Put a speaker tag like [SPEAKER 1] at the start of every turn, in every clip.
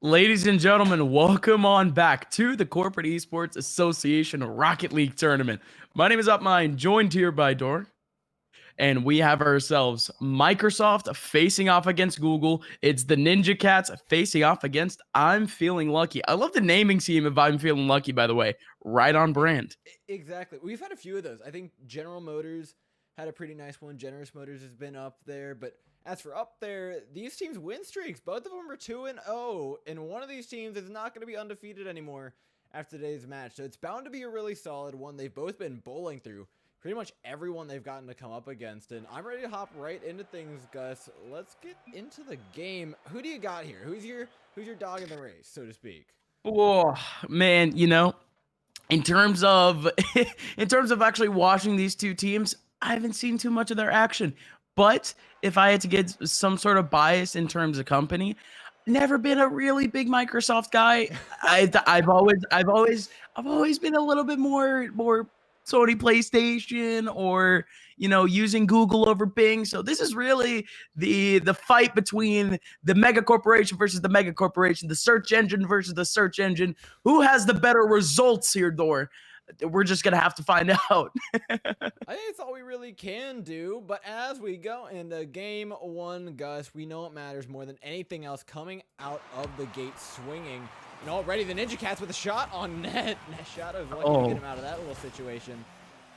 [SPEAKER 1] Ladies and gentlemen, welcome on back to the Corporate Esports Association Rocket League Tournament. My name is Upmind, joined here by Dor, and we have ourselves Microsoft facing off against Google. It's the Ninjacats facing off against I'm Feeling Lucky. I love the naming scheme of I'm Feeling Lucky, by the way. Right on brand.
[SPEAKER 2] Exactly. We've had a few of those. I think General Motors had a pretty nice one. Generous Motors has been up there, but as for up there, these teams win streaks. Both of them are 2-0, and one of these teams is not going to be undefeated anymore after today's match. So it's bound to be a really solid one. They've both been bowling through pretty much everyone they've gotten to come up against, and I'm ready to hop right into things, Gus. Let's get into the game. Who do you got here? Who's your dog in the race, so to speak?
[SPEAKER 1] Oh, man, in terms of in terms of actually watching these two teams, I haven't seen too much of their action. But if I had to get some sort of bias in terms of company, never been a really big Microsoft guy. I've always been a little bit more Sony PlayStation or using Google over Bing. So this is really the fight between the mega corporation versus the mega corporation, the search engine versus the search engine. Who has the better results here, Dor? We're just gonna have to find out.
[SPEAKER 2] I think it's all we really can do, but as we go into game one, Gus, we know it matters more than anything else coming out of the gate swinging. And already the Ninjacats with a shot on net. Shadow's lucky to get him out of that little situation,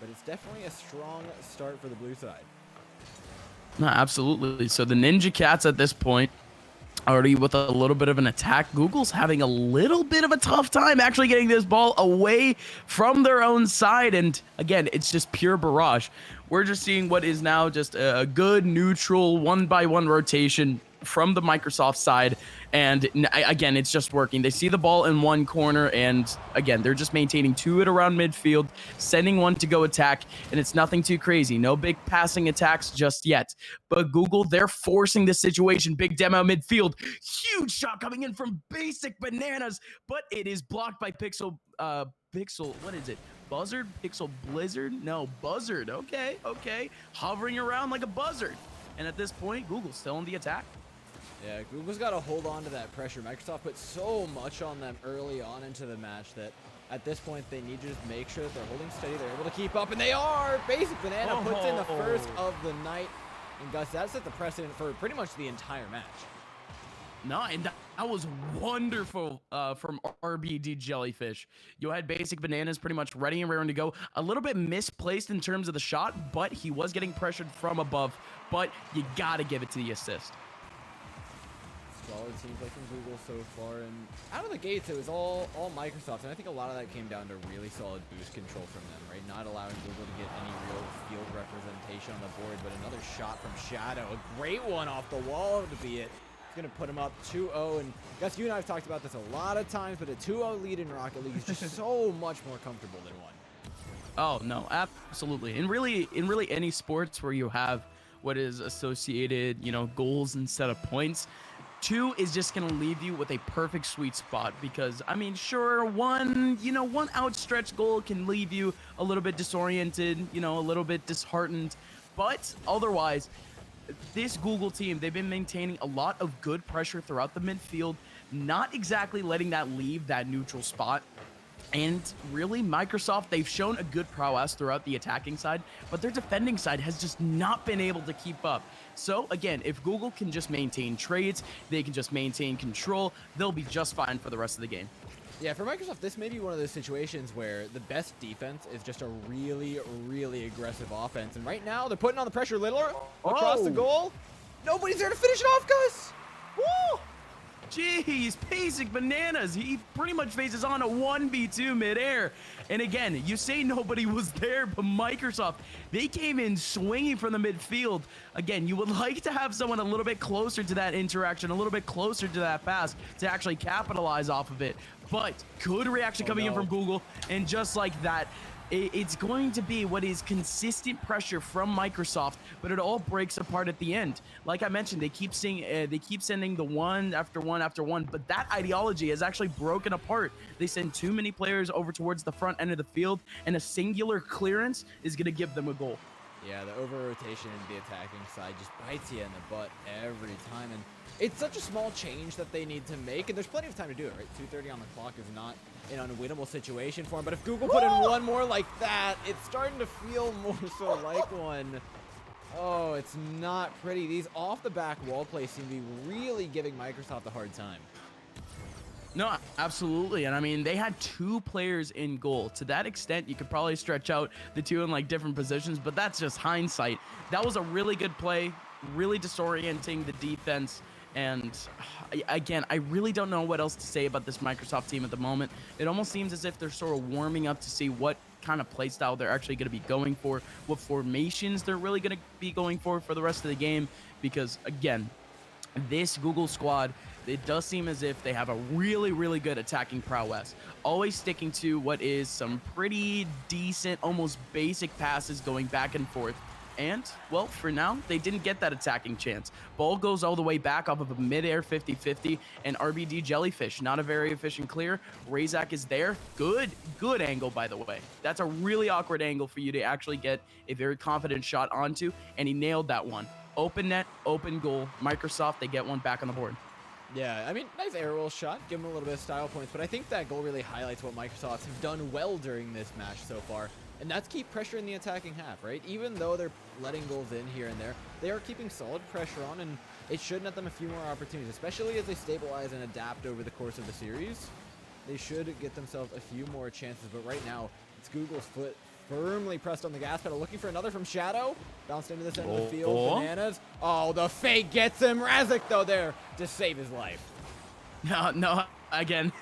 [SPEAKER 2] but it's definitely a strong start for the blue side.
[SPEAKER 1] No, absolutely. So the Ninjacats at this point already with a little bit of an attack. Google's having a little bit of a tough time actually getting this ball away from their own side. And again, it's just pure barrage. We're just seeing what is now just a good neutral 1-by-1 rotation from the Microsoft side. And again, it's just working. They see the ball in one corner, and again, they're just maintaining it around midfield, sending one to go attack, and it's nothing too crazy. No big passing attacks just yet. But Google, they're forcing the situation. Big demo midfield. Huge shot coming in from Basic Bananas, but it is blocked by Pixel, what is it? Buzzard? Pixel Blizzard? No, Buzzard. Okay. Hovering around like a buzzard. And at this point, Google's still in the attack.
[SPEAKER 2] Yeah, Google's got to hold on to that pressure. Microsoft put so much on them early on into the match that at this point they need to just make sure that they're holding steady. They're able to keep up, and they are! Basic Banana puts in the first of the night. And Gus, that set the precedent for pretty much the entire match.
[SPEAKER 1] No, and that was wonderful from RBD Jellyfish. You had Basic Bananas pretty much ready and raring to go. A little bit misplaced in terms of the shot, but he was getting pressured from above. But you gotta give it to the assist.
[SPEAKER 2] Solid seems like from Google so far, and out of the gates it was all Microsoft, and I think a lot of that came down to really solid boost control from them, right? Not allowing Google to get any real field representation on the board, but another shot from Shadow, a great one off the wall to be it. It's going to put him up 2-0, and Gus, you and I have talked about this a lot of times, but a 2-0 lead in Rocket League is just so much more comfortable than one.
[SPEAKER 1] Oh no, absolutely. In really any sports where you have what is associated, goals instead of points, 2 is just going to leave you with a perfect sweet spot because, I mean, sure, one outstretched goal can leave you a little bit disoriented, a little bit disheartened, but otherwise, this Google team, they've been maintaining a lot of good pressure throughout the midfield, not exactly letting that leave that neutral spot. And really, Microsoft, they've shown a good prowess throughout the attacking side, but their defending side has just not been able to keep up. So again, if Google can just maintain trades, they can just maintain control, they'll be just fine for the rest of the game.
[SPEAKER 2] Yeah, for Microsoft, this may be one of those situations where the best defense is just a really, really aggressive offense. And right now, they're putting on the pressure little across the goal. Nobody's there to finish it off, Gus.
[SPEAKER 1] Woo! Jeez, Basic Bananas. He pretty much faces on a 1v2 midair. And again, you say nobody was there, but Microsoft, they came in swinging from the midfield. Again, you would like to have someone a little bit closer to that interaction, a little bit closer to that pass to actually capitalize off of it. But good reaction coming in from Google. And just like that, it's going to be what is consistent pressure from Microsoft, but it all breaks apart at the end. Like I mentioned, they keep sending the one after one after one, but that ideology has actually broken apart. They send too many players over towards the front end of the field, and a singular clearance is going to give them a goal.
[SPEAKER 2] Yeah, the over-rotation in the attacking side just bites you in the butt every time, and it's such a small change that they need to make, and there's plenty of time to do it, right? 2:30 on the clock is not an unwinnable situation for him, but if Google put in one more like that, it's starting to feel more so like one. Oh, it's not pretty. These off-the-back wall plays seem to be really giving Microsoft a hard time.
[SPEAKER 1] No, absolutely. And I mean, they had 2 players in goal. To that extent, you could probably stretch out the 2 in like different positions, but that's just hindsight. That was a really good play, really disorienting the defense. And again, I really don't know what else to say about this Microsoft team at the moment. It almost seems as if they're sort of warming up to see what kind of play style they're actually going to be going for, what formations they're really going to be going for the rest of the game. Because again, this Google squad, it does seem as if they have a really, really good attacking prowess, always sticking to what is some pretty decent, almost basic passes going back and forth. And, well, for now, they didn't get that attacking chance. Ball goes all the way back off of a mid-air 50-50, and RBD Jellyfish, not a very efficient clear. Razak is there. Good angle, by the way. That's a really awkward angle for you to actually get a very confident shot onto, and he nailed that one. Open net, open goal. Microsoft, they get one back on the board.
[SPEAKER 2] Yeah, I mean, nice air roll shot, give him a little bit of style points, but I think that goal really highlights what Microsoft have done well during this match so far, and that's keep pressure in the attacking half, right? Even though they're letting goals in here and there, they are keeping solid pressure on, and it should net them a few more opportunities, especially as they stabilize and adapt over the course of the series. They should get themselves a few more chances, but right now, it's Google's foot firmly pressed on the gas pedal, looking for another from Shadow. Bounced into the center of the field. Bananas. Oh, the fake gets him. Razak, though, there to save his life.
[SPEAKER 1] No, again,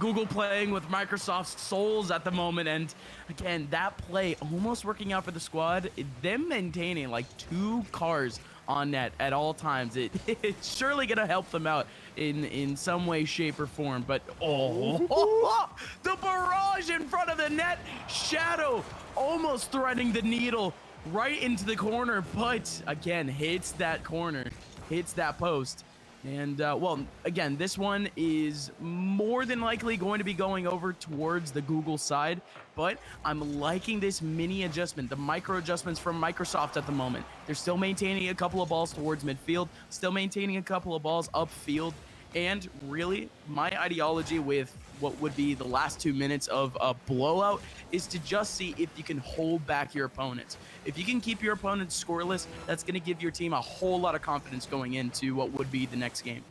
[SPEAKER 1] Google playing with Microsoft's souls at the moment. And again, that play almost working out for the squad. Them maintaining like 2 cars on net at all times. It's surely going to help them out in some way, shape, or form. But, the barrage in front of the net. Shadow almost threading the needle right into the corner. But, again, hits that corner, hits that post. And, well, again, this one is more than likely going to be going over towards the Google side, but I'm liking this mini adjustment, the micro adjustments from Microsoft at the moment. They're still maintaining a couple of balls towards midfield, still maintaining a couple of balls upfield, and really, my ideology with what would be the last 2 minutes of a blowout is to just see if you can hold back your opponents. If you can keep your opponents scoreless, that's going to give your team a whole lot of confidence going into what would be the next game.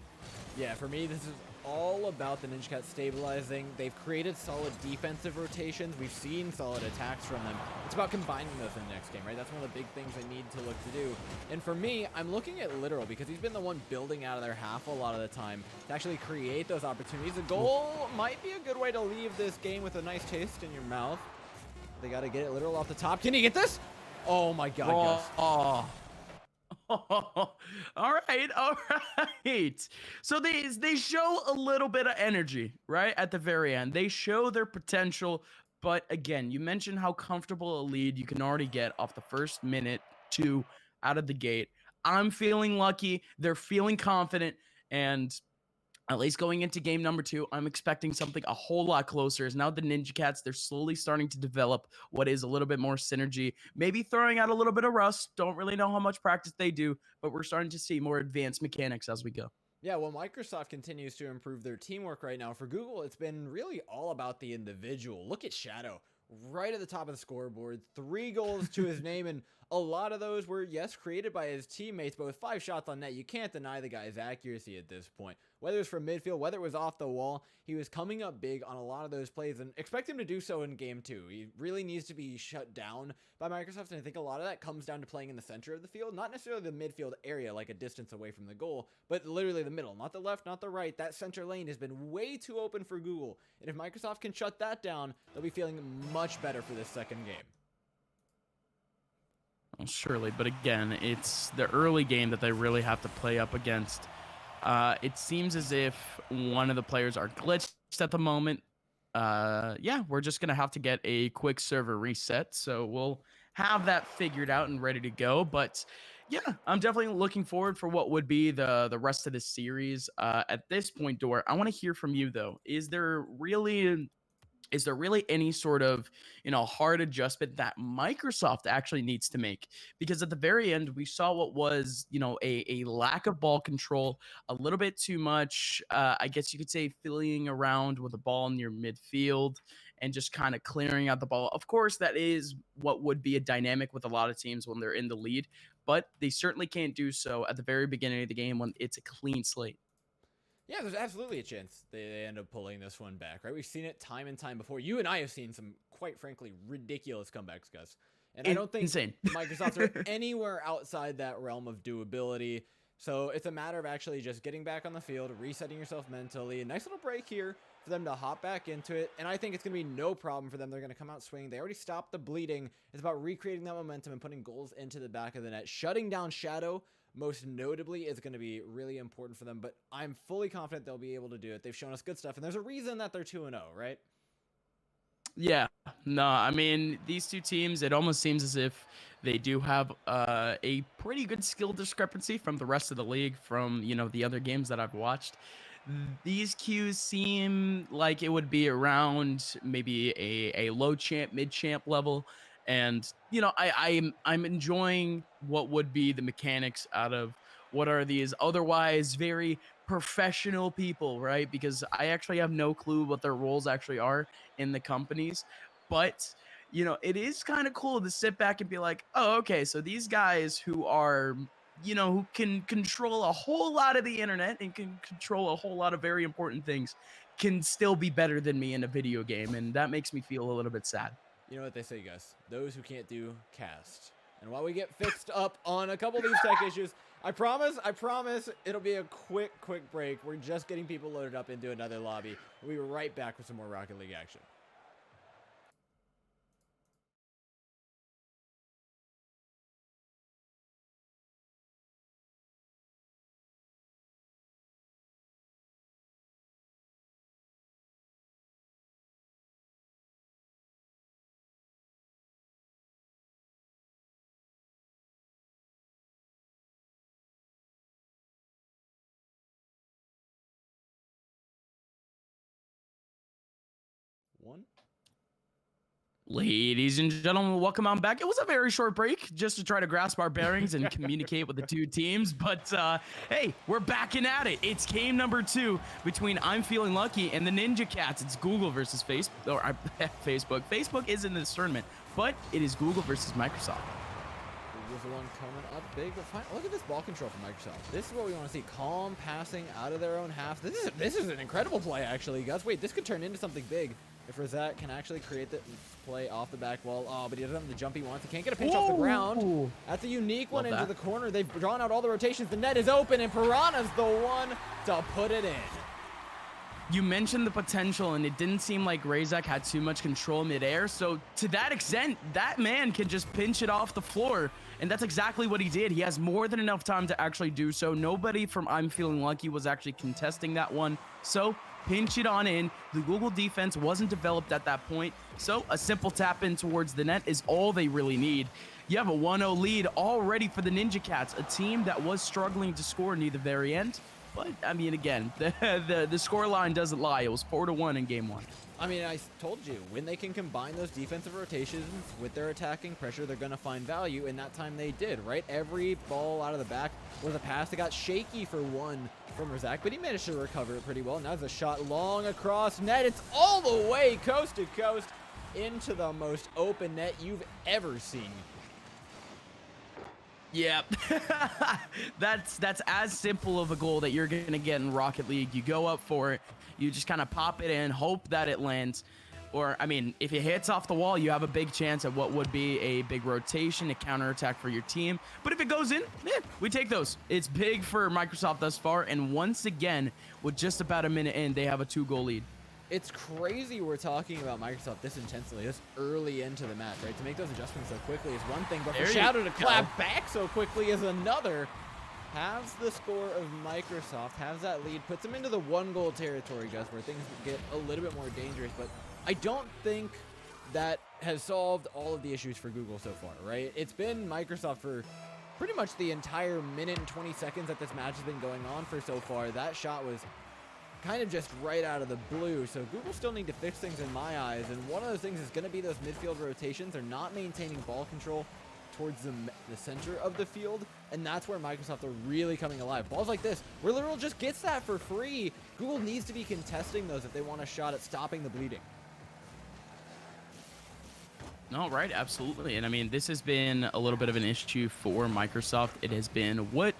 [SPEAKER 2] Yeah, for me, this is all about the Ninjacats stabilizing. They've created solid defensive rotations. We've seen solid attacks from them. It's about combining those in the next game, right? That's one of the big things they need to look to do. And for me, I'm looking at Literal because he's been the one building out of their half a lot of the time to actually create those opportunities. The goal might be a good way to leave this game with a nice taste in your mouth. They got to get it Literal off the top. Can he get this? Oh my God, yes.
[SPEAKER 1] Oh. All right. So they show a little bit of energy, right? At the very end. They show their potential, but again, you mentioned how comfortable a lead you can already get off the first minute, 2 out of the gate. I'm feeling lucky, they're feeling confident, and at least going into game number 2, I'm expecting something a whole lot closer. As now the Ninjacats, they're slowly starting to develop what is a little bit more synergy, maybe throwing out a little bit of rust. Don't really know how much practice they do, but we're starting to see more advanced mechanics as we go.
[SPEAKER 2] Yeah, well, Microsoft continues to improve their teamwork right now. For Google, it's been really all about the individual. Look at Shadow right at the top of the scoreboard, 3 goals to his name, and a lot of those were, yes, created by his teammates, but with 5 shots on net, you can't deny the guy's accuracy at this point. Whether it was from midfield, whether it was off the wall, he was coming up big on a lot of those plays, and expect him to do so in game 2. He really needs to be shut down by Microsoft, and I think a lot of that comes down to playing in the center of the field, not necessarily the midfield area, like a distance away from the goal, but literally the middle, not the left, not the right. That center lane has been way too open for Google, and if Microsoft can shut that down, they'll be feeling much better for this second game.
[SPEAKER 1] Well, surely, but again, it's the early game that they really have to play up against. It seems as if one of the players are glitched at the moment. Yeah, we're just gonna have to get a quick server reset, so we'll have that figured out and ready to go. But yeah, I'm definitely looking forward for what would be the rest of the series. At this point, Dor, I want to hear from you though. Is there really is there really any sort of, hard adjustment that Microsoft actually needs to make? Because at the very end, we saw what was, a lack of ball control, a little bit too much, I guess you could say, filling around with the ball near midfield and just kind of clearing out the ball. Of course, that is what would be a dynamic with a lot of teams when they're in the lead, but they certainly can't do so at the very beginning of the game when it's a clean slate.
[SPEAKER 2] Yeah, there's absolutely a chance they end up pulling this one back, right? We've seen it time and time before. You and I have seen some, quite frankly, ridiculous comebacks, Gus. And I don't think
[SPEAKER 1] Insane.
[SPEAKER 2] Microsoft are anywhere outside that realm of doability. So it's a matter of actually just getting back on the field, resetting yourself mentally. A nice little break here for them to hop back into it. And I think it's going to be no problem for them. They're going to come out swinging. They already stopped the bleeding. It's about recreating that momentum and putting goals into the back of the net. Shutting down Shadow, most notably, is going to be really important for them, but I'm fully confident they'll be able to do it. They've shown us good stuff, and there's a reason that they're 2-0, right?
[SPEAKER 1] Yeah, no, I mean, these two teams, it almost seems as if they do have a pretty good skill discrepancy from the rest of the league, from, the other games that I've watched. These queues seem like it would be around maybe a low champ, mid champ level. And, I'm enjoying what would be the mechanics out of what are these otherwise very professional people, right? Because I actually have no clue what their roles actually are in the companies. But, it is kind of cool to sit back and be like, oh, okay, so these guys who are, who can control a whole lot of the internet and can control a whole lot of very important things can still be better than me in a video game. And that makes me feel a little bit sad.
[SPEAKER 2] You know what they say, Gus? Those who can't do, cast. And while we get fixed up on a couple of these tech issues, I promise it'll be a quick break. We're just getting people loaded up into another lobby. We'll be right back with some more Rocket League action. One.
[SPEAKER 1] Ladies and gentlemen, welcome on back. It was a very short break just to try to grasp our bearings and communicate with the two teams. But hey, we're backing at it. It's game number 2 between I'm Feeling Lucky and the Ninjacats. It's Google versus Facebook. Facebook is in this tournament, but it is Google versus Microsoft.
[SPEAKER 2] Google's the one coming up big, but fine. Look at this ball control from Microsoft. This is what we want to see. Calm passing out of their own half. This is an incredible play, actually, guys. Wait, this could turn into something big if Rosette can actually create the play off the back wall. Oh, but he doesn't have the jump he wants. He can't get a pinch off the ground. That's a unique one into the corner. They've drawn out all the rotations. The net is open, and Piranha's the one to put it in.
[SPEAKER 1] You mentioned the potential, and it didn't seem like Razak had too much control midair. So to that extent, that man can just pinch it off the floor. And that's exactly what he did. He has more than enough time to actually do so. Nobody from I'm Feeling Lucky was actually contesting that one. So pinch it on in. The Google defense wasn't developed at that point. So a simple tap in towards the net is all they really need. You have a 1-0 lead already for the Ninjacats, a team that was struggling to score near the very end. But, I mean, again, the score line doesn't lie. It was 4-1 in game 1.
[SPEAKER 2] I mean, I told you, when they can combine those defensive rotations with their attacking pressure, they're going to find value, and that time they did, right? Every ball out of the back was a pass that got shaky for one from Razak, but he managed to recover it pretty well. Now there's a shot long across net. It's all the way coast to coast into the most open net you've ever seen.
[SPEAKER 1] Yeah, that's as simple of a goal that you're going to get in Rocket League. You go up for it, you just kind of pop it in, hope that it lands. Or, I mean, if it hits off the wall, you have a big chance at what would be a big rotation, a counterattack for your team. But if it goes in, we take those. It's big for Microsoft thus far. And once again, with just about a minute in, they have a 2-goal lead.
[SPEAKER 2] It's crazy we're talking about Microsoft this intensely, this early into the match, right? To make those adjustments so quickly is one thing, but for Shadow to clap back so quickly is another. Has the score of Microsoft, has that lead, puts them into the 1-goal territory, Gus, where things get a little bit more dangerous. But I don't think that has solved all of the issues for Google so far, right? It's been Microsoft for pretty much the entire minute and 20 seconds that this match has been going on for so far. That shot was kind of just right out of the blue. So Google still need to fix things in my eyes. And one of those things is going to be those midfield rotations. They're not maintaining ball control towards the center of the field. And that's where Microsoft are really coming alive. Balls like this, where Literal just gets that for free. Google needs to be contesting those if they want a shot at stopping the bleeding.
[SPEAKER 1] No, right, absolutely. And I mean, this has been a little bit of an issue for Microsoft. It has been what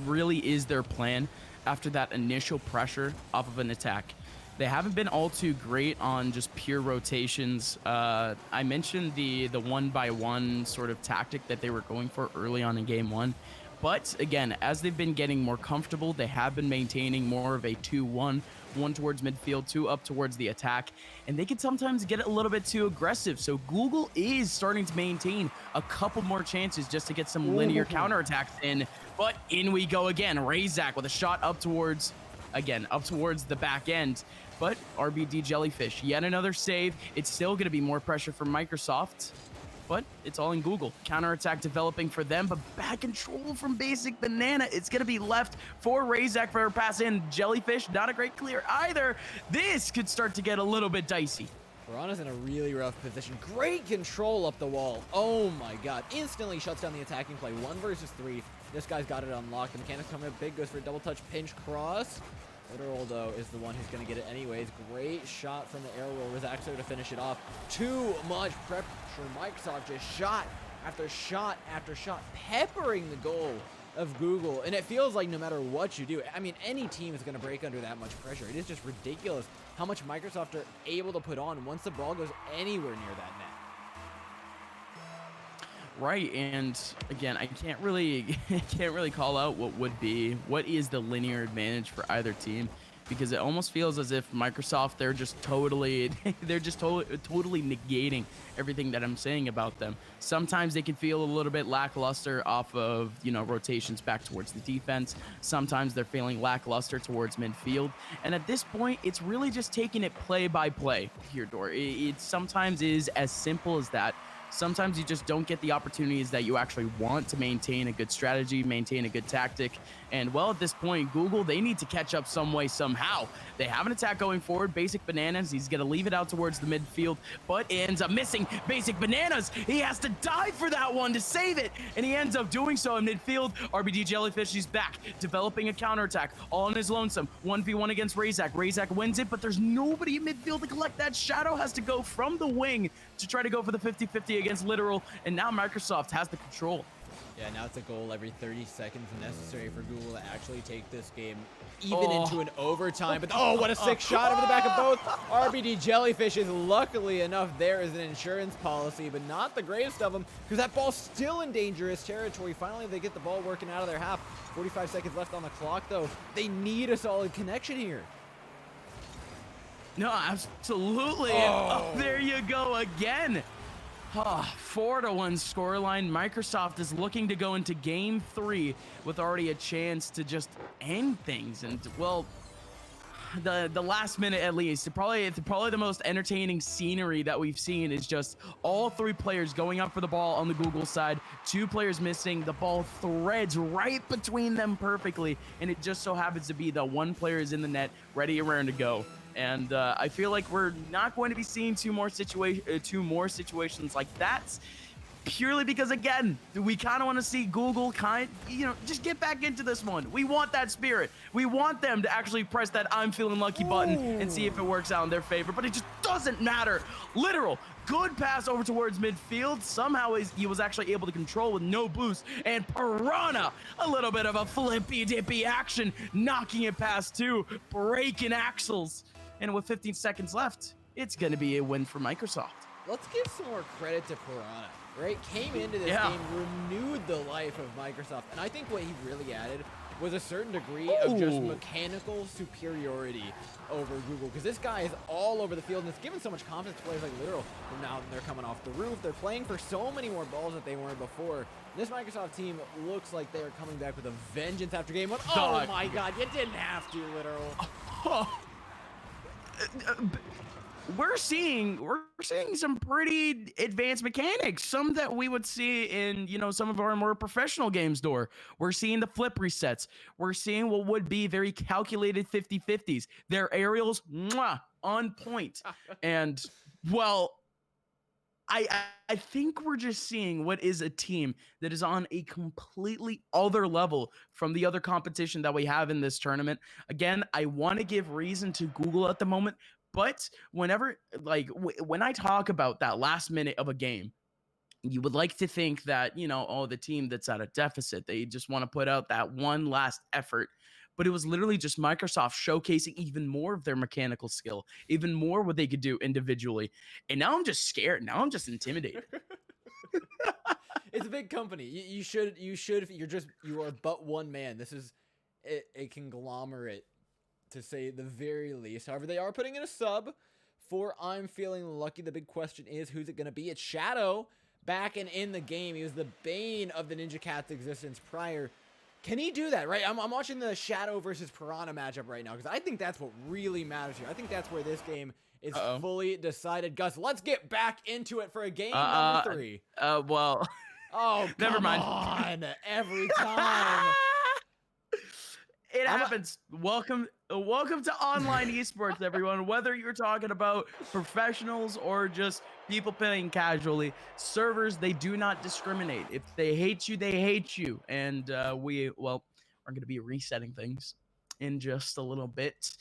[SPEAKER 1] really is their plan after that initial pressure off of an attack. They haven't been all too great on just pure rotations. I mentioned the 1-by-1 sort of tactic that they were going for early on in game 1. But again, as they've been getting more comfortable, they have been maintaining more of a 2-1, one towards midfield, two up towards the attack, and they can sometimes get a little bit too aggressive. So Google is starting to maintain a couple more chances just to get some linear counterattacks in. But in we go again. Razak with a shot up towards the back end. But RBD Jellyfish, yet another save. It's still going to be more pressure from Microsoft, but it's all in Google. Counterattack developing for them, but bad control from Basic Banana. It's going to be left for Razak for a pass in. Jellyfish, not a great clear either. This could start to get a little bit dicey.
[SPEAKER 2] Piranha's in a really rough position. Great control up the wall. Oh my god. Instantly shuts down the attacking play. 1 versus 3. This guy's got it unlocked. The mechanics coming up big. Goes for a double touch pinch cross. Literal, though, is the one who's going to get it anyways. Great shot from the air roll. Razak there to finish it off. Too much pressure. Microsoft just shot after shot after shot, peppering the goal of Google. And it feels like no matter what you do, I mean, any team is going to break under that much pressure. It is just ridiculous how much Microsoft are able to put on once the ball goes anywhere near that net.
[SPEAKER 1] Right, and again, I can't really call out what is the linear advantage for either team, because it almost feels as if Microsoft, they're just totally negating everything that I'm saying about them. Sometimes they can feel a little bit lackluster off of, rotations back towards the defense. Sometimes they're feeling lackluster towards midfield. And at this point, it's really just taking it play by play here, Dor. It sometimes is as simple as that. Sometimes you just don't get the opportunities that you actually want to maintain a good strategy, maintain a good tactic. And well, at this point, Google, they need to catch up some way, somehow. They have an attack going forward. Basic Bananas, he's going to leave it out towards the midfield, but ends up missing. Basic Bananas, he has to dive for that one to save it, and he ends up doing so in midfield. RBD Jellyfish, he's back, developing a counterattack, all on his lonesome. 1v1 against Razak. Razak wins it, but there's nobody in midfield to collect that. Shadow has to go from the wing to try to go for the 50-50 against Literal, and now Microsoft has the control.
[SPEAKER 2] Yeah, now it's a goal every 30 seconds necessary for Google to actually take this game even into an overtime. But oh, what a sick shot over the back of both. RBD Jellyfish is luckily enough there as an insurance policy, but not the greatest of them, because that ball's still in dangerous territory. Finally, they get the ball working out of their half. 45 seconds left on the clock, though. They need a solid connection here.
[SPEAKER 1] No, absolutely. Oh, there you go again. 4-1 scoreline. Microsoft is looking to go into game 3 with already a chance to just end things. And well, the last minute at least, probably the most entertaining scenery that we've seen is just all 3 players going up for the ball on the Google side, 2 players missing. The ball threads right between them perfectly, and it just so happens to be the 1 player is in the net, ready and raring to go. And I feel like we're not going to be seeing two more situations like that, purely because, again, we kind of want to see Google just get back into this one. We want that spirit. We want them to actually press that I'm feeling lucky button and see if it works out in their favor, but it just doesn't matter. Literal, good pass over towards midfield. Somehow he was actually able to control with no boost, and Piranha, a little bit of a flippy dippy action, knocking it past 2, breaking axles. And with 15 seconds left, it's going to be a win for Microsoft.
[SPEAKER 2] Let's give some more credit to Piranha, right? Came into this game, renewed the life of Microsoft. And I think what he really added was a certain degree of just mechanical superiority over Google. Because this guy is all over the field, and it's given so much confidence to players like Literal. And now they're coming off the roof. They're playing for so many more balls that they weren't before. This Microsoft team looks like they are coming back with a vengeance after game 1. Oh my god, you didn't have to, Literal.
[SPEAKER 1] we're seeing some pretty advanced mechanics, some that we would see in, you know, some of our more professional games. We're seeing the flip resets. We're seeing what would be very calculated 50-50s. Their aerials, on point. And well, I think we're just seeing what is a team that is on a completely other level from the other competition that we have in this tournament. Again, I want to give reason to Google at the moment, but whenever when I talk about that last minute of a game, you would like to think that, you know, oh, the team that's at a deficit, they just want to put out that one last effort. But it was literally just Microsoft showcasing even more of their mechanical skill, even more what they could do individually. And now I'm just scared. Now I'm just intimidated.
[SPEAKER 2] It's a big company. You should, you are but one man. This is a conglomerate, to say the very least. However, they are putting in a sub for I'm Feeling Lucky. The big question is, who's it going to be? It's Shadow, back and in the game. He was the bane of the Ninjacats' existence prior. Can he do that, right? I'm watching the Shadow versus Piranha matchup right now, because I think that's what really matters here. I think that's where this game is fully decided. Gus, let's get back into it for a game number 3.
[SPEAKER 1] Well,
[SPEAKER 2] oh,
[SPEAKER 1] never mind.
[SPEAKER 2] On, every time.
[SPEAKER 1] It happens. Welcome to online esports, everyone. Whether you're talking about professionals or just people playing casually, servers, they do not discriminate. If they hate you, they hate you. And we're going to be resetting things in just a little bit.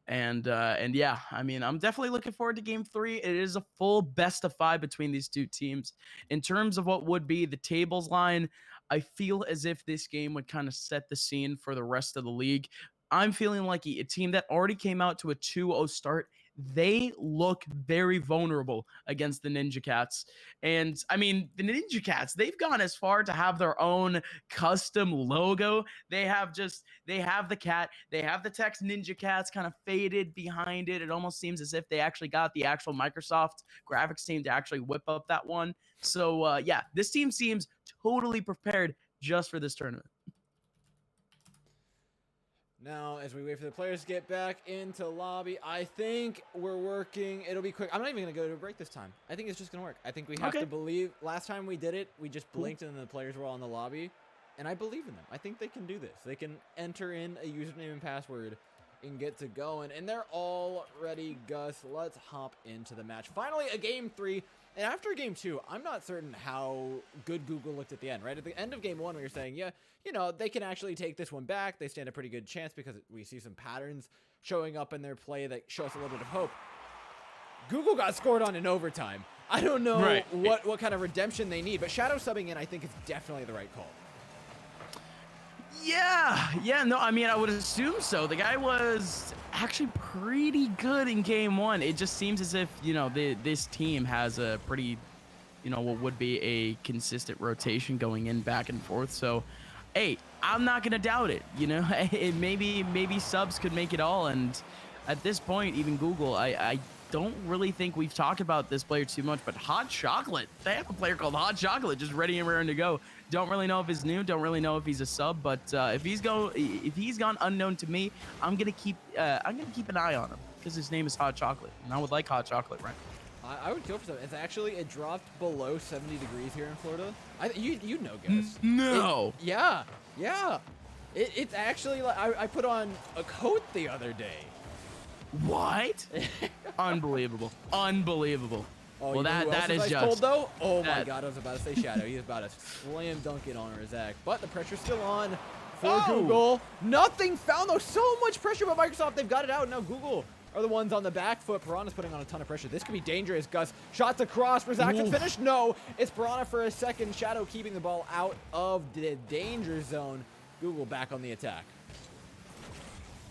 [SPEAKER 1] And yeah, I mean, I'm definitely looking forward to game 3. It is a full best of 5 between these two teams. In terms of what would be the tables line, I feel as if this game would kind of set the scene for the rest of the league. I'm Feeling Lucky, a team that already came out to a 2-0 start. They look very vulnerable against the Ninjacats. And I mean, the Ninjacats, they've gone as far to have their own custom logo. They have the cat, they have the text Ninjacats kind of faded behind it. It almost seems as if they actually got the actual Microsoft graphics team to actually whip up that one. So yeah, this team seems totally prepared just for this tournament.
[SPEAKER 2] Now, as we wait for the players to get back into lobby, I think we're working. It'll be quick. I'm not even going to go to a break this time. I think it's just going to work. I think we have to believe. Last time we did it, we just blinked and the players were all in the lobby. And I believe in them. I think they can do this. They can enter in a username and password and get to going. And they're all ready, Gus. Let's hop into the match. Finally, a game 3. And after game 2, I'm not certain how good Google looked at the end, right? At the end of game 1, we were saying, yeah, you know, they can actually take this one back. They stand a pretty good chance because we see some patterns showing up in their play that show us a little bit of hope. Google got scored on in overtime. I don't know what kind of redemption they need, but Shadow subbing in, I think, is definitely the right call.
[SPEAKER 1] Yeah, no, I mean, I would assume so. The guy was actually pretty good in game 1. It just seems as if, you know, this team has a pretty, you know, what would be a consistent rotation going in back and forth. So, hey, I'm not going to doubt it. You know, maybe subs could make it all. And at this point, even Google, I don't really think we've talked about this player too much, but Hot Chocolate, they have a player called Hot Chocolate just ready and raring to go. Don't really know if he's new, don't really know if he's a sub, but if he's gone unknown to me, I'm gonna keep an eye on him because his name is Hot Chocolate, and I would like Hot Chocolate, right?
[SPEAKER 2] I would go for something. It dropped below 70 degrees here in Florida. You know, guys.
[SPEAKER 1] No.
[SPEAKER 2] Yeah. It's actually like I put on a coat the other day.
[SPEAKER 1] What? Unbelievable. Oh,
[SPEAKER 2] well,
[SPEAKER 1] that is just
[SPEAKER 2] cold, though. Oh my God, I was about to say Shadow. He was about to slam dunk it on Razak, but the pressure's still on for Google. Nothing found though. So much pressure by Microsoft. They've got it out now. Google are the ones on the back foot. Piranha's putting on a ton of pressure. This could be dangerous. Gus, shots across. Razak to finish. No, it's Piranha for a second. Shadow keeping the ball out of the danger zone. Google back on the attack.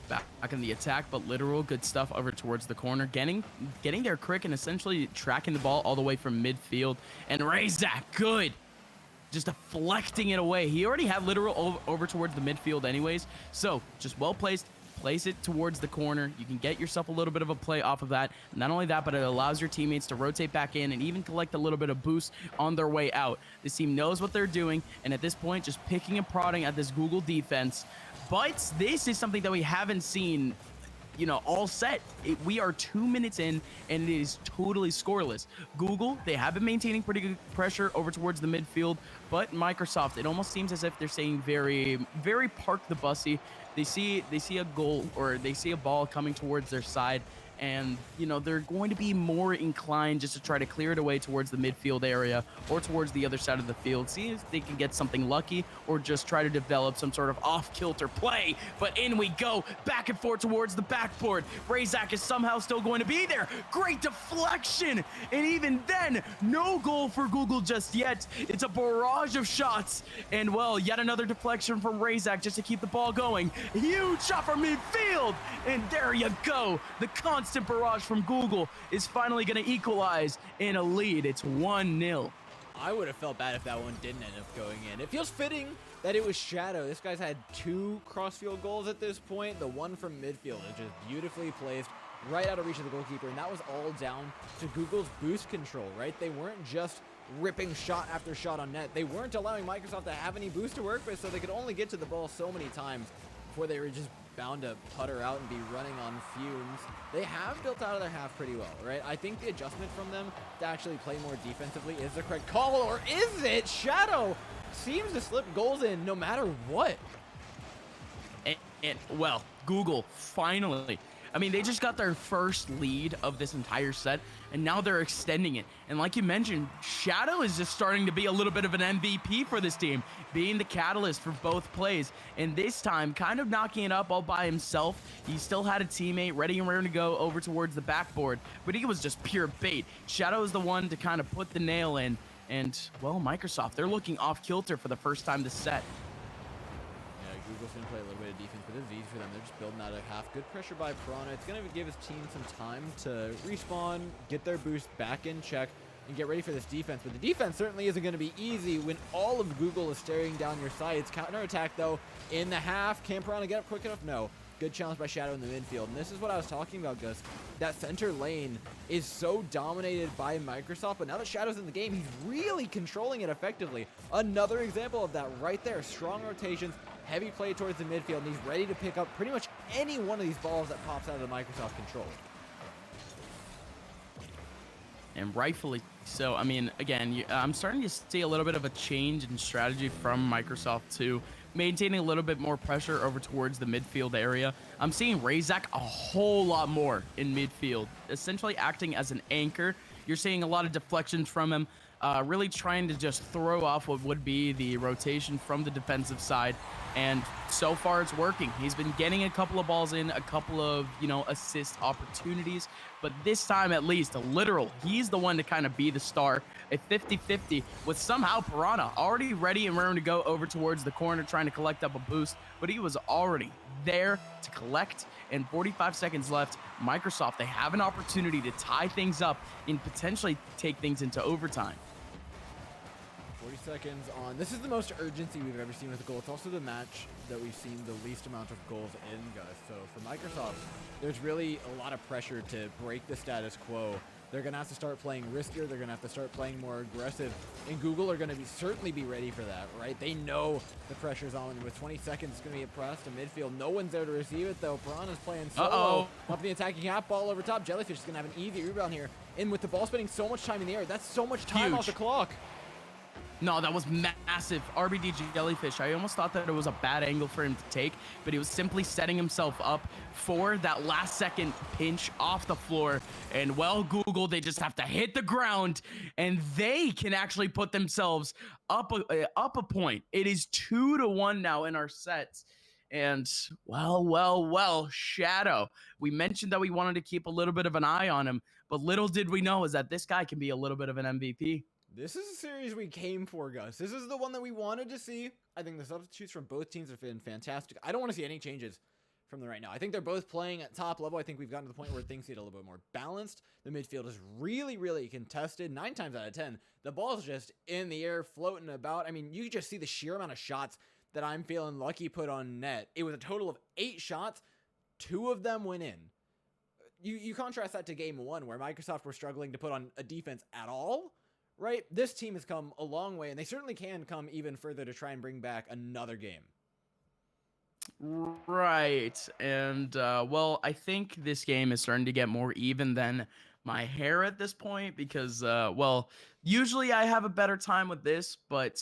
[SPEAKER 1] Back in the attack, but literal good stuff over towards the corner, getting there quick and essentially tracking the ball all the way from midfield. And Razak, good, just deflecting it away. He already had literal over towards the midfield anyways, so just well placed. Place it towards the corner. You can get yourself a little bit of a play off of that. Not only that, but it allows your teammates to rotate back in and even collect a little bit of boost on their way out. This team knows what they're doing, and at this point, just picking and prodding at this Google defense. But this is something that we haven't seen you know, all set. We are 2 minutes in, and it is totally scoreless. Google, they have been maintaining pretty good pressure over towards the midfield, but Microsoft, it almost seems as if they're saying very park the bussy. They see a goal, or they see a ball coming towards their side, and you know, they're going to be more inclined just to try to clear it away towards the midfield area or towards the other side of the field, see if they can get something lucky, or just try to develop some sort of off-kilter play. But in we go, back and forth towards the backboard. Razak is somehow still going to be there. Great deflection, and even then, no goal for Google just yet. It's a barrage of shots, and well, yet another deflection from Razak just to keep the ball going. Huge shot from midfield, and there you go. The constant barrage from Google is finally going to equalize in a lead. It's 1-0.
[SPEAKER 2] I would have felt bad if that one didn't end up going in. It feels fitting that it was Shadow. This guy's had 2 cross-field goals at this point. The one from midfield is just beautifully placed right out of reach of the goalkeeper, and that was all down to Google's boost control, right? They weren't just ripping shot after shot on net. They weren't allowing Microsoft to have any boost to work with, so they could only get to the ball so many times before they were just bound to putter out and be running on fumes. They have built out of their half pretty well, right? I think the adjustment from them to actually play more defensively is the correct call, or is it? Shadow seems to slip goals in no matter what.
[SPEAKER 1] And well, Google finally, I mean, they just got their first lead of this entire set, and now they're extending it. And like you mentioned, Shadow is just starting to be a little bit of an MVP for this team, being the catalyst for both plays. And this time, kind of knocking it up all by himself. He still had a teammate ready and raring to go over towards the backboard, but he was just pure bait. Shadow is the one to kind of put the nail in. And, well, Microsoft, they're looking off kilter for the first time this set.
[SPEAKER 2] Google's going to play a little bit of defense, but it's easy for them. They're just building out a half. Good pressure by Piranha. It's going to give his team some time to respawn, get their boost back in check, and get ready for this defense. But the defense certainly isn't going to be easy when all of Google is staring down your sights. Counterattack, though, in the half. Can Piranha get up quick enough? No. Good challenge by Shadow in the midfield. And this is what I was talking about, Gus. That center lane is so dominated by Microsoft, but now that Shadow's in the game, he's really controlling it effectively. Another example of that right there. Strong rotations, heavy play towards the midfield, and he's ready to pick up pretty much any one of these balls that pops out of the Microsoft control.
[SPEAKER 1] And rightfully so. I mean, again, I'm starting to see a little bit of a change in strategy from Microsoft too, maintaining a little bit more pressure over towards the midfield area. I'm seeing Razak a whole lot more in midfield, essentially acting as an anchor. You're seeing a lot of deflections from him, really trying to just throw off what would be the rotation from the defensive side. And so far it's working. He's been getting a couple of balls in, a couple of, you know, assist opportunities, but this time at least, he's the one to kind of be the star. A 50-50 with somehow Piranha already ready and raring to go over towards the corner trying to collect up a boost, but he was already there to collect. And 45 seconds left. Microsoft, they have an opportunity to tie things up and potentially take things into overtime.
[SPEAKER 2] 40 seconds on. This is the most urgency we've ever seen with a goal. It's also the match that we've seen the least amount of goals in, Gus. So for Microsoft, there's really a lot of pressure to break the status quo. They're going to have to start playing riskier. They're going to have to start playing more aggressive. And Google are going to certainly be ready for that, right? They know the pressure's on. With 20 seconds, it's going to be a press to midfield. No one's there to receive it, though. Piranha's playing solo. Up the attacking half, ball over top. Jellyfish is going to have an easy rebound here. And with the ball spending so much time in the air, that's so much time off the clock.
[SPEAKER 1] No, that was massive. RBD Jellyfish. I almost thought that it was a bad angle for him to take, but he was simply setting himself up for that last second pinch off the floor. And well, Google, they just have to hit the ground and they can actually put themselves up a point. It is 2-1 now in our sets. And well, Shadow. We mentioned that we wanted to keep a little bit of an eye on him, but little did we know is that this guy can be a little bit of an MVP.
[SPEAKER 2] This is a series we came for, Gus. This is the one that we wanted to see. I think the substitutes from both teams have been fantastic. I don't want to see any changes from them right now. I think they're both playing at top level. I think we've gotten to the point where things get a little bit more balanced. The midfield is really contested. 9 times out of 10, the ball's just in the air, floating about. I mean, you just see the sheer amount of shots that I'm feeling lucky put on net. It was a total of 8 shots. 2 of them went in. You contrast that to game 1, where Microsoft were struggling to put on a defense at all. Right? This team has come a long way, and they certainly can come even further to try and bring back another game.
[SPEAKER 1] Right. And well, I think this game is starting to get more even than my hair at this point because well, usually I have a better time with this, but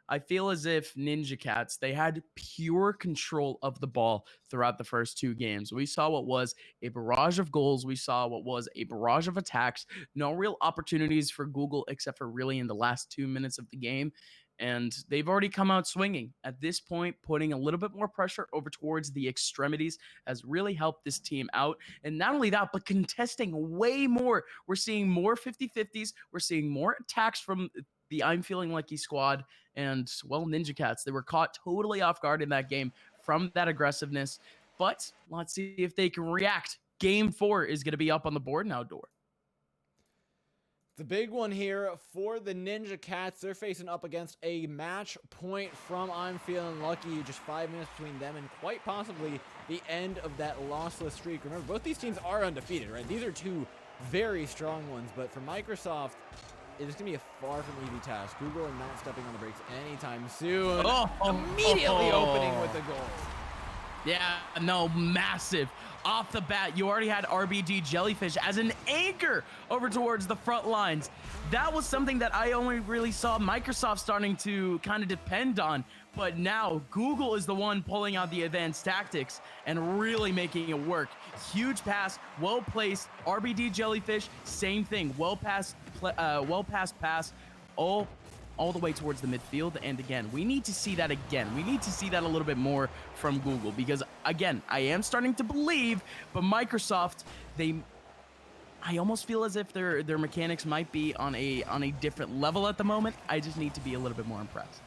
[SPEAKER 1] I feel as if Ninja Cats, they had pure control of the ball throughout the first two games. We saw what was a barrage of goals. We saw what was a barrage of attacks. No real opportunities for Google except for really in the last 2 minutes of the game, and they've already come out swinging. At this point, putting a little bit more pressure over towards the extremities has really helped this team out. And not only that, but contesting way more. We're seeing more 50-50s. We're seeing more attacks from the I'm Feeling Lucky squad. And, well, Ninja Cats, they were caught totally off guard in that game from that aggressiveness. But let's see if they can react. Game 4 is going to be up on the board now, Door.
[SPEAKER 2] The big one here for the Ninja Cats, they're facing up against a match point from I'm Feeling Lucky. Just 5 minutes between them and quite possibly the end of that lossless streak. Remember, both these teams are undefeated, right? These are two very strong ones, but for Microsoft, it is going to be a far from easy task. Google are not stepping on the brakes anytime soon. Immediately opening with a goal.
[SPEAKER 1] Yeah, no, massive. Off the bat, you already had RBD Jellyfish as an anchor over towards the front lines. That was something that I only really saw Microsoft starting to kind of depend on. But now Google is the one pulling out the advanced tactics and really making it work. Huge pass, well placed. RBD Jellyfish, same thing. Well passed pass. All the way towards the midfield. And again, we need to see that again. We need to see that a little bit more from Google because, again, I am starting to believe, but Microsoft, I almost feel as if their mechanics might be on a different level at the moment. I just need to be a little bit more impressed.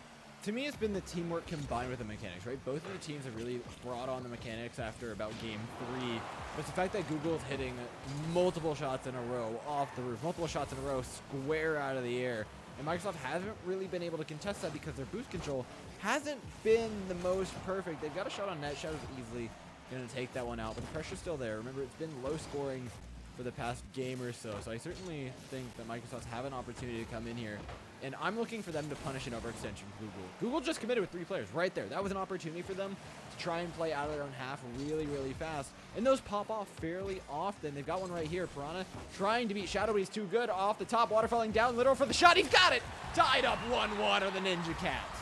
[SPEAKER 2] To me, it's been the teamwork combined with the mechanics, right? Both of the teams have really brought on the mechanics after about game 3. But it's the fact that Google's hitting multiple shots in a row off the roof, multiple shots in a row square out of the air. And Microsoft hasn't really been able to contest that because their boost control hasn't been the most perfect. They've got a shot on net. Shadow's easily going to take that one out, but the pressure's still there. Remember, it's been low scoring for the past game or so. So I certainly think that Microsoft have an opportunity to come in here. And I'm looking for them to punish an overextension Google. Google just committed with 3 players right there. That was an opportunity for them to try and play out of their own half really, really fast. And those pop off fairly often. They've got one right here. Piranha trying to beat Shadow, but he's too good. Off the top, waterfalling down, literal for the shot. He's got it! Tied up 1-1 are the Ninja Cats.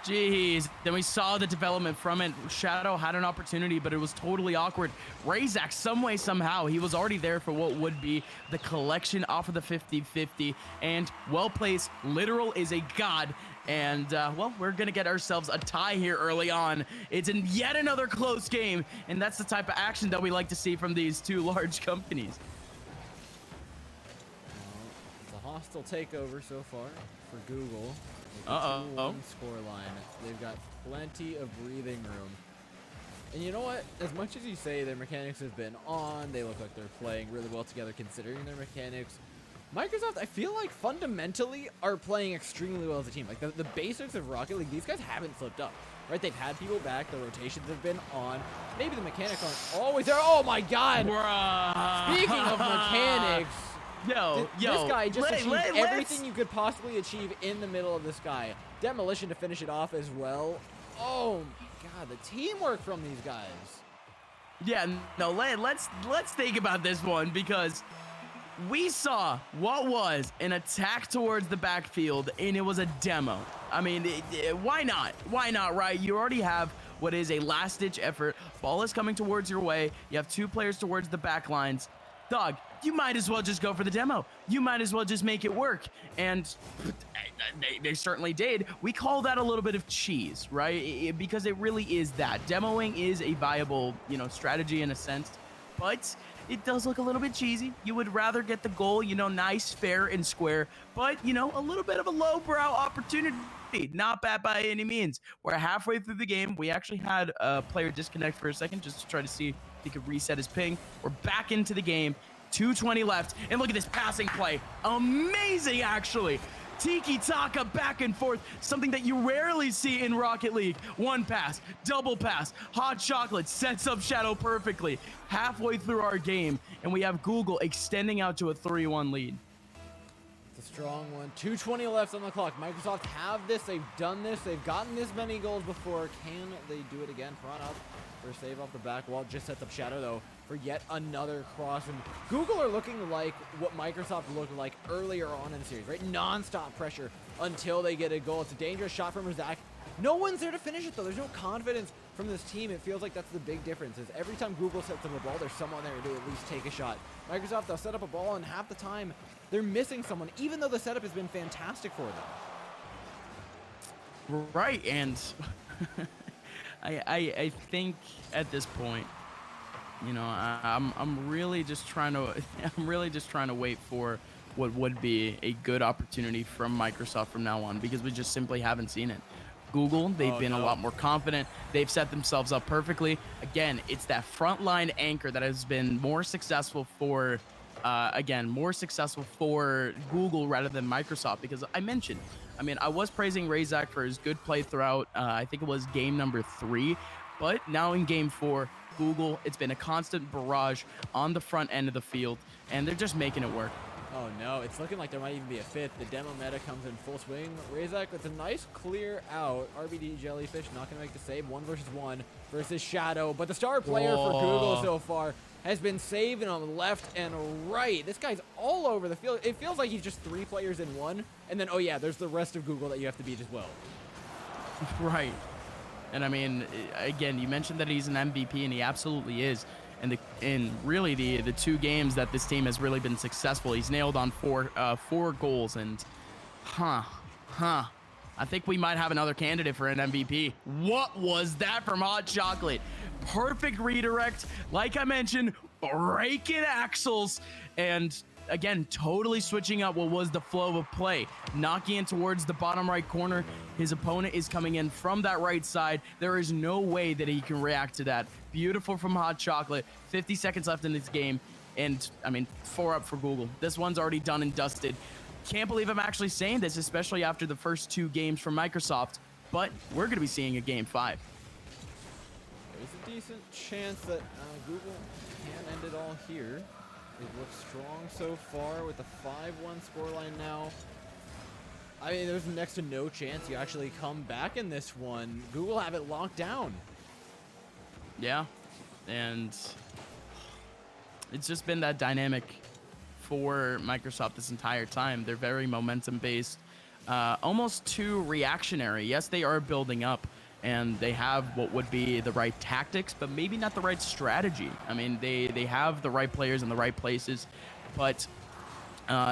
[SPEAKER 1] Jeez, then we saw the development from it. Shadow had an opportunity, but it was totally awkward. Razak, some way, somehow, he was already there for what would be the collection off of the 50-50. And well-placed, Literal is a god. And, well, we're going to get ourselves a tie here early on. It's in yet another close game, and that's the type of action that we like to see from these two large companies.
[SPEAKER 2] It's a hostile takeover so far for Google.
[SPEAKER 1] Uh-oh.
[SPEAKER 2] Scoreline. They've got plenty of breathing room. And you know what? As much as you say their mechanics have been on, they look like they're playing really well together considering their mechanics. Microsoft, I feel like fundamentally are playing extremely well as a team. Like the basics of Rocket League, these guys haven't slipped up. Right? They've had people back. The rotations have been on. Maybe the mechanics aren't always there. Oh my God!
[SPEAKER 1] Bruh.
[SPEAKER 2] Speaking of mechanics.
[SPEAKER 1] This
[SPEAKER 2] guy just achieved everything you could possibly achieve in the middle of the sky. Demolition to finish it off as well. Oh my God, the teamwork from these guys.
[SPEAKER 1] Yeah, no, let's think about this one because we saw what was an attack towards the backfield and it was a demo. I mean, why not? Why not, right? You already have what is a last-ditch effort. Ball is coming towards your way. You have 2 players towards the back lines. Dog, you might as well just go for the demo. You might as well just make it work. And they certainly did. We call that a little bit of cheese, right? Because it really is that. Demoing is a viable, strategy in a sense, but it does look a little bit cheesy. You would rather get the goal, nice, fair, and square, but, a little bit of a lowbrow opportunity. Not bad by any means. We're halfway through the game. We actually had a player disconnect for a second just to try to see if he could reset his ping. We're back into the game. 2:20 left. And look at this passing play. Amazing, actually. Tiki-taka back and forth. Something that you rarely see in Rocket League. One pass, double pass. Hot Chocolate sets up Shadow perfectly. Halfway through our game, and we have Google extending out to a 3-1 lead.
[SPEAKER 2] It's a strong one. 2:20 left on the clock. Microsoft have this. They've done this. They've gotten this many goals before. Can they do it again? Prawn up for a save off the back wall. Just sets up Shadow, though, for yet another cross. And Google are looking like what Microsoft looked like earlier on in the series, right? Non-stop pressure until they get a goal. It's a dangerous shot from Razak. No one's there to finish it, though. There's no confidence from this team. It feels like that's the big difference, is every time Google sets up a ball, there's someone there to at least take a shot. Microsoft, they'll set up a ball, and half the time, they're missing someone, even though the setup has been fantastic for them.
[SPEAKER 1] Right, and I think at this point, you know, I'm really just trying to wait for what would be a good opportunity from Microsoft from now on, because we just simply haven't seen it. Google, they've been a lot more confident. They've set themselves up perfectly. Again, it's that frontline anchor that has been more successful for, Google rather than Microsoft, because I was praising Razak for his good play throughout, I think it was game number 3, but now in game 4, Google, it's been a constant barrage on the front end of the field, and they're just making it work.
[SPEAKER 2] Oh no, it's looking like there might even be a fifth. The demo meta comes in full swing. Razak with a nice clear out. RBD Jellyfish not going to make the save. 1 versus 1 versus Shadow. But the star player for Google so far has been saving them left and right. This guy's all over the field. It feels like he's just 3 players in one. And then, oh yeah, there's the rest of Google that you have to beat as well.
[SPEAKER 1] Right. And I mean, again, you mentioned that he's an MVP, and he absolutely is. And really the 2 games that this team has really been successful, he's nailed on 4 goals. And I think we might have another candidate for an MVP. What was that from Hot Chocolate? Perfect redirect, like I mentioned, breaking axles, and again, totally switching up what was the flow of play. Knocking in towards the bottom right corner. His opponent is coming in from that right side. There is no way that he can react to that. Beautiful from Hot Chocolate. 50 seconds left in this game. And, I mean, 4 up for Google. This one's already done and dusted. Can't believe I'm actually saying this, especially after the first 2 games from Microsoft. But we're going to be seeing a game 5.
[SPEAKER 2] There's a decent chance that Google can end it all here. It looks strong so far with a 5-1 scoreline now. I mean, there's next to no chance you actually come back in this one. Google have it locked down.
[SPEAKER 1] Yeah, and it's just been that dynamic for Microsoft this entire time. They're very momentum-based, almost too reactionary. Yes, they are building up, and they have what would be the right tactics, but maybe not the right strategy. I mean, they have the right players in the right places, but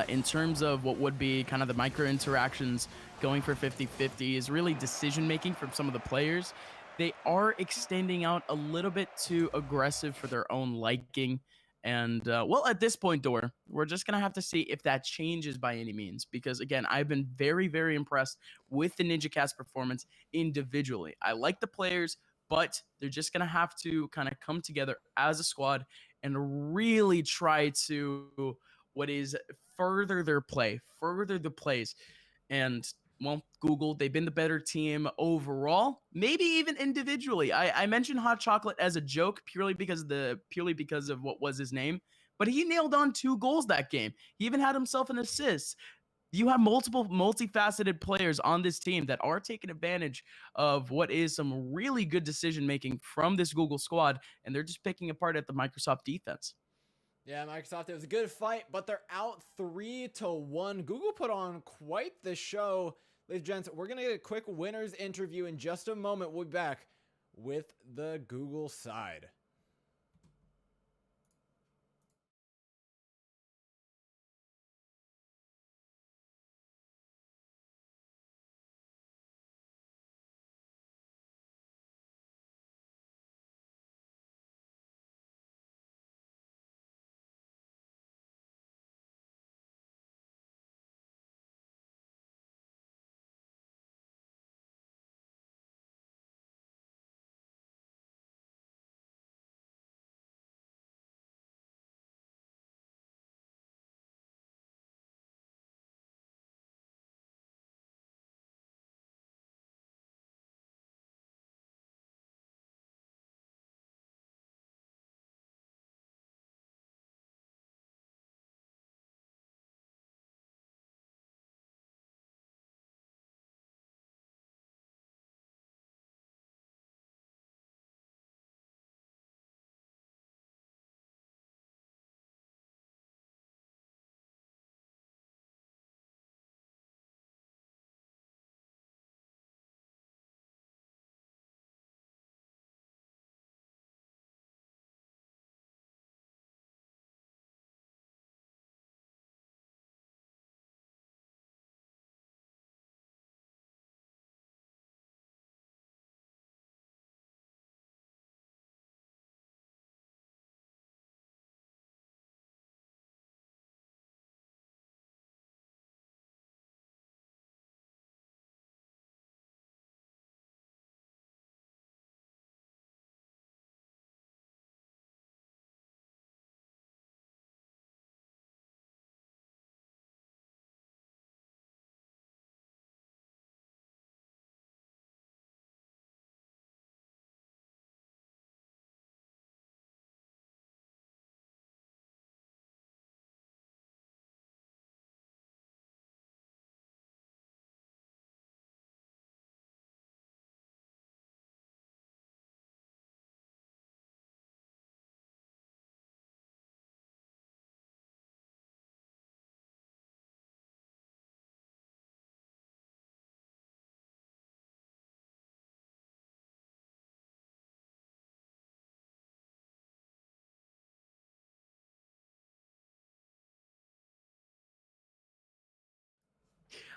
[SPEAKER 1] in terms of what would be kind of the micro interactions, going for 50-50 is really decision making from some of the players. They are extending out a little bit too aggressive for their own liking. And well, at this point, Dor, we're just going to have to see if that changes by any means, because again, I've been very, very impressed with the Ninjacats performance individually. I like the players, but they're just going to have to kind of come together as a squad and really try to further their play, further the plays. And well, Google, they've been the better team overall, maybe even individually. I mentioned Hot Chocolate as a joke purely because of what was his name, but he nailed on 2 goals that game. He even had himself an assist. You have multiple multifaceted players on this team that are taking advantage of what is some really good decision making from this Google squad, and they're just picking apart at the Microsoft defense.
[SPEAKER 2] Yeah, Microsoft, it was a good fight, but they're out 3-1. Google put on quite the show. Ladies and gents, we're going to get a quick winners interview in just a moment. We'll be back with the Google side.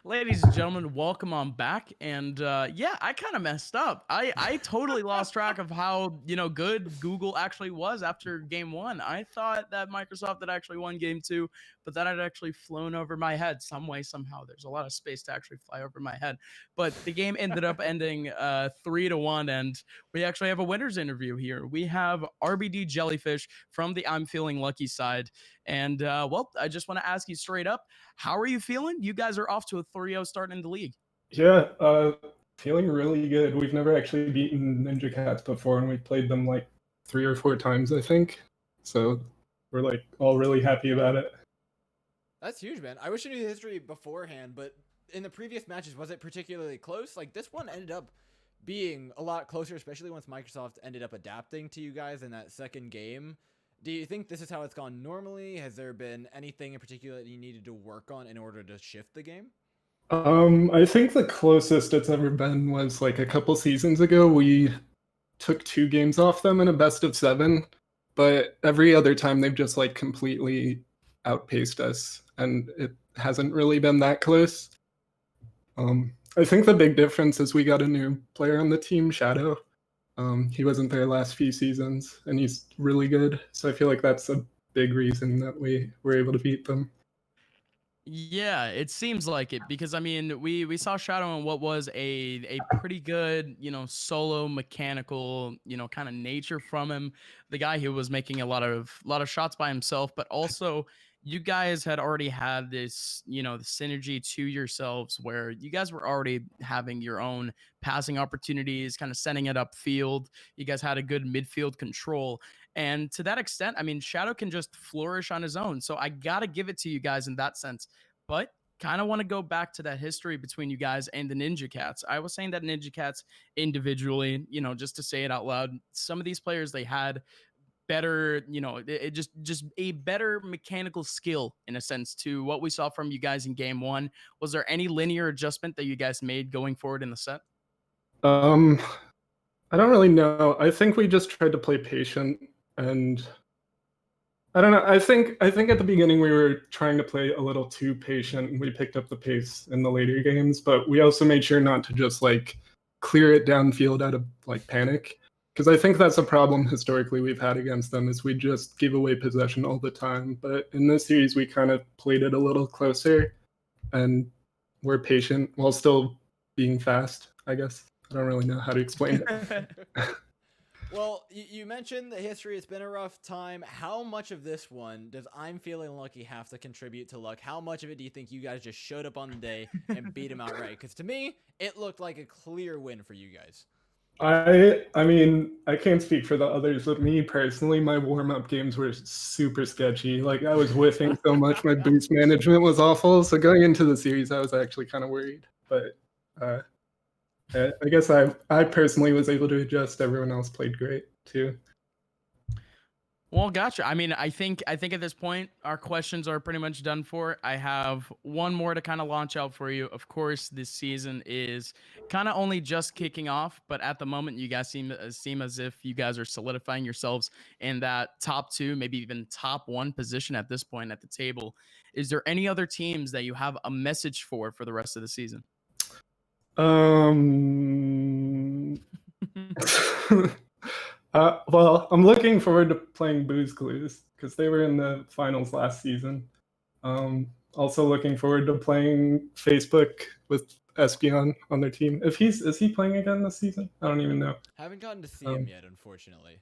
[SPEAKER 1] Ladies and gentlemen, welcome on back. And yeah, I kind of messed up. I totally lost track of how good Google actually was after game one. I thought that Microsoft had actually won game two, but that had actually flown over my head some way somehow. There's a lot of space to actually fly over my head. But the game ended up ending 3-1, and we actually have a winners interview here. We have RBD Jellyfish from the I'm Feeling Lucky side, and well, I just want to ask you straight up. How are you feeling? You guys are off to a 3-0 start in the league.
[SPEAKER 3] Yeah, feeling really good. We've never actually beaten Ninjacats before, and we've played them like 3 or 4 times, I think. So we're like all really happy about it.
[SPEAKER 2] That's huge, man. I wish I knew the history beforehand, but in the previous matches, was it particularly close? Like, this one ended up being a lot closer, especially once Microsoft ended up adapting to you guys in that second game. Do you think this is how it's gone normally? Has there been anything in particular that you needed to work on in order to shift the game?
[SPEAKER 3] I think the closest it's ever been was like a couple seasons ago. We took 2 games off them in a best of 7, but every other time they've just like completely outpaced us, and it hasn't really been that close. I think the big difference is we got a new player on the team, Shadow. He wasn't there last few seasons, and he's really good. So I feel like that's a big reason that we were able to beat them.
[SPEAKER 1] Yeah, it seems like it because I mean we saw Shadow in what was a pretty good, solo mechanical, kind of nature from him. The guy who was making a lot of shots by himself, but also you guys had already had this, the synergy to yourselves where you guys were already having your own passing opportunities, kind of setting it upfield. You guys had a good midfield control. And to that extent, I mean, Shadow can just flourish on his own. So I got to give it to you guys in that sense. But kind of want to go back to that history between you guys and the Ninjacats. I was saying that Ninjacats individually, just to say it out loud, some of these players they had better, just a better mechanical skill in a sense to what we saw from you guys in game one. Was there any linear adjustment that you guys made going forward in the set?
[SPEAKER 3] Um, I don't really know. I think we just tried to play patient, and I don't know. I think at the beginning we were trying to play a little too patient, and we picked up the pace in the later games. But we also made sure not to just like clear it downfield out of like panic, because I think that's a problem historically we've had against them is we just give away possession all the time. But in this series we kind of played it a little closer, and we're patient while still being fast. I guess I don't really know how to explain it.
[SPEAKER 2] Well, you mentioned the history. It's been a rough time. How much of this one does I'm Feeling Lucky have to contribute to luck? How much of it do you think you guys just showed up on the day and beat him outright? Because to me, it looked like a clear win for you guys.
[SPEAKER 3] I mean, I can't speak for the others, but me personally, my warm-up games were super sketchy. Like I was whiffing so much, my boost management was awful. So going into the series, I was actually kind of worried. But uh, I guess I personally was able to adjust. Everyone else played great too.
[SPEAKER 1] Well, gotcha. I mean, I think at this point our questions are pretty much done for. I have one more to kind of launch out for you. Of course, this season is kind of only just kicking off, but at the moment, you guys seem as if you guys are solidifying yourselves in that top two, maybe even top one position at this point at the table. Is there any other teams that you have a message for the rest of the season?
[SPEAKER 3] Um, well, I'm looking forward to playing Booze Clues because they were in the finals last season. Also looking forward to playing Facebook with Espion on their team. Is he playing again this season? I don't even know.
[SPEAKER 2] Haven't gotten to see him yet, unfortunately.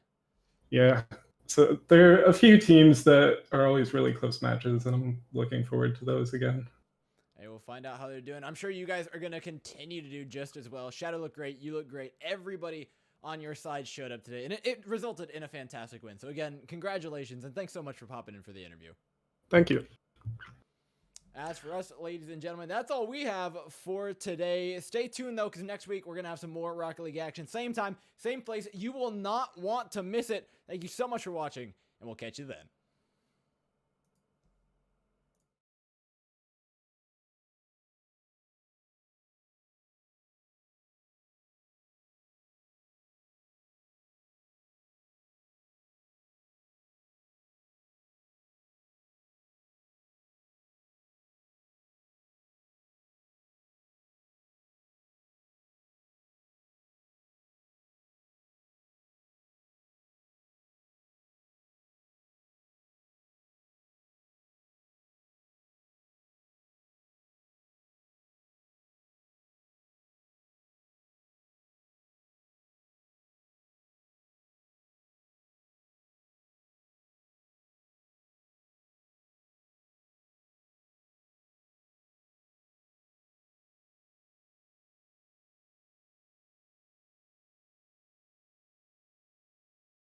[SPEAKER 3] Yeah. So there are a few teams that are always really close matches, and I'm looking forward to those again.
[SPEAKER 2] Hey, we'll find out how they're doing. I'm sure you guys are going to continue to do just as well. Shadow looked great. You look great. Everybody on your side showed up today, and it resulted in a fantastic win. So again, congratulations, and thanks so much for popping in for the interview.
[SPEAKER 3] Thank you.
[SPEAKER 2] As for us, ladies and gentlemen, that's all we have for today. Stay tuned, though, because next week we're going to have some more Rocket League action. Same time, same place. You will not want to miss it. Thank you so much for watching, and we'll catch you then.